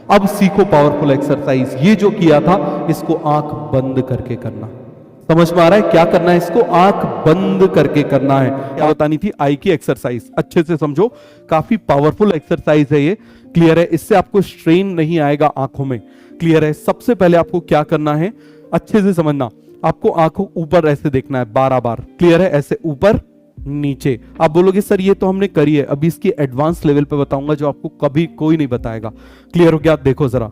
अब सीखो powerful exercise. ये जो किया था इसको आंख बंद करके करना। समझ में आ रहा है क्या करना है? इसको आंख बंद करके करना है। क्या बतानी थी? आई की एक्सरसाइज अच्छे से समझो, काफी पावरफुल एक्सरसाइज है ये। क्लियर है? इससे आपको स्ट्रेन नहीं आएगा आंखों में। क्लियर है? सबसे पहले आपको क्या करना है, अच्छे से समझना। आपको आंखों ऊपर ऐसे देखना है 12 बार। क्लियर है? ऐसे ऊपर नीचे। आप बोलोगे सर ये तो हमने करी है, अभी इसकी एडवांस लेवल पे बताऊंगा जो आपको कभी कोई नहीं बताएगा। क्लियर हो गया? देखो जरा,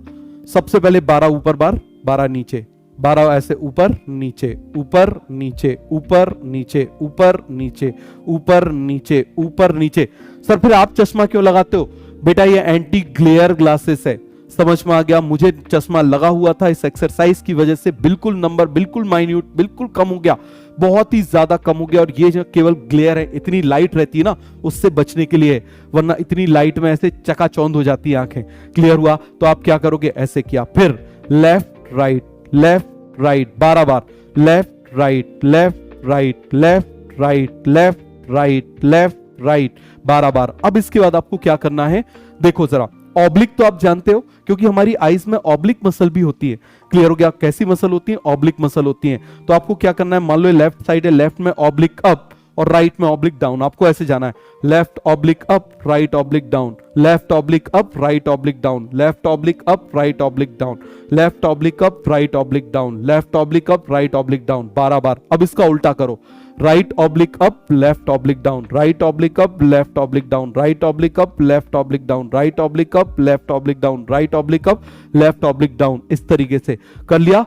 सबसे पहले 12 ऊपर बार, 12 नीचे, 12 ऐसे ऊपर नीचे, ऊपर नीचे, ऊपर नीचे, ऊपर नीचे, ऊपर नीचे, ऊपर नीचे। सर फिर आप चश्मा क्यों लगाते हो? बेटा ये एंटी ग्लेयर ग्लासेस है। समझ में आ गया? मुझे चश्मा लगा हुआ था, इस एक्सरसाइज की वजह से बिल्कुल नंबर बिल्कुल माइन्यूट बिल्कुल कम हो गया, बहुत ही ज्यादा कम हो गया। और ये जो केवल ग्लेयर है, इतनी लाइट रहती है ना, उससे बचने के लिए, वरना इतनी लाइट में ऐसे चकाचौंध हो जाती है आंखें। क्लियर हुआ? तो आप क्या करोगे? ऐसे किया, फिर लेफ्ट राइट लेफ्ट राइट 12 बार, left right left right left right left right left right 12 बार। अब इसके बाद आपको क्या करना है, देखो जरा, ऑब्लिक तो आप जानते हो क्योंकि हमारी आईज में ऑब्लिक मसल भी होती है। क्लियर हो गया? कैसी मसल होती है? ऑब्लिक मसल होती है। तो आपको क्या करना है, मान लो लेफ्ट साइड है, लेफ्ट में ऑब्लिक अप और राइट में ऑब्लिक डाउन। आपको ऐसे जाना है, left oblique up right oblique down, left oblique up right oblique down, left oblique up right oblique down, left oblique up right oblique down, left oblique up right oblique down 12 बार। अब इसका उल्टा करो, right oblique up left oblique down, right oblique up left oblique down, right oblique up left oblique down, right oblique up left oblique down, right oblique up left oblique down. इस तरीके से कर लिया।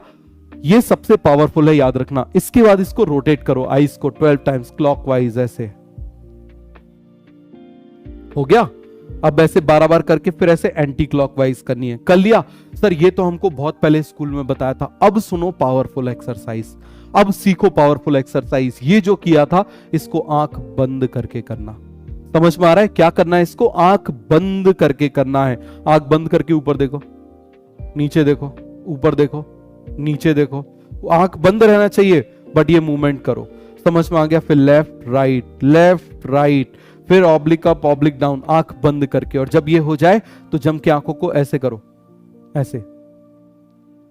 ये सबसे पावरफुल है, याद रखना। इसके बाद इसको रोटेट करो, आईज को 12 टाइम्स क्लॉकवाइज, ऐसे हो गया। अब ऐसे 12 बार करके फिर ऐसे एंटी क्लॉकवाइज करनी है। कर लिया? सर ये तो हमको बहुत पहले स्कूल में बताया था। अब सुनो पावरफुल एक्सरसाइज, अब सीखो पावरफुल एक्सरसाइज। ये जो किया था इसको आंख बंद करके करना। समझ में आ रहा है क्या करना है? इसको आंख बंद करके करना है। आंख बंद करके ऊपर देखो, नीचे देखो, ऊपर देखो, नीचे देखो। आंख बंद रहना चाहिए बट ये मूवमेंट करो। समझ में आ गया? फिर लेफ्ट राइट, फिर ऑब्लिक अप ऑब्लिक डाउन, आंख बंद करके। और जब ये हो जाए तो जम के आंखों को ऐसे करो, ऐसे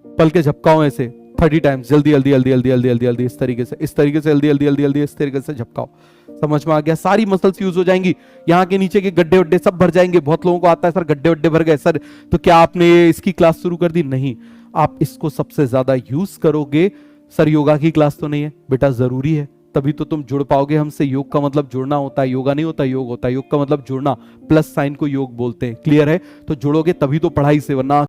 पल के झपकाओ, ऐसे 30 टाइम्स। जल्दी जल्दी जल्दी जल्दी जल्दी जल्दी जल्दी, इस तरीके से, इस तरीके से, जल्दी जल्दी जल्दी जल्दी, इस तरीके से झपकाओ। समझ में आ गया? सारी मसल्स यूज हो जाएंगी, यहाँ के नीचे के गड्ढे वड्ढे सब भर जाएंगे। बहुत लोगों को आता है सर गड्ढे वड्ढे भर गए सर, तो क्या आपने इसकी क्लास शुरू कर दी? नहीं, आप इसको सबसे ज्यादा यूज करोगे। सर योगा की क्लास तो नहीं है बेटा, जरूरी है, तभी तो तुम जुड़ पाओगे हमसे। योग का मतलब जुड़ना होता है, योगा नहीं होता, योग होता है। योग का मतलब जुड़ना, प्लस साइन को योग बोलते हैं। क्लियर है? तो जुड़ोगे तभी तो पढ़ाई से, वरना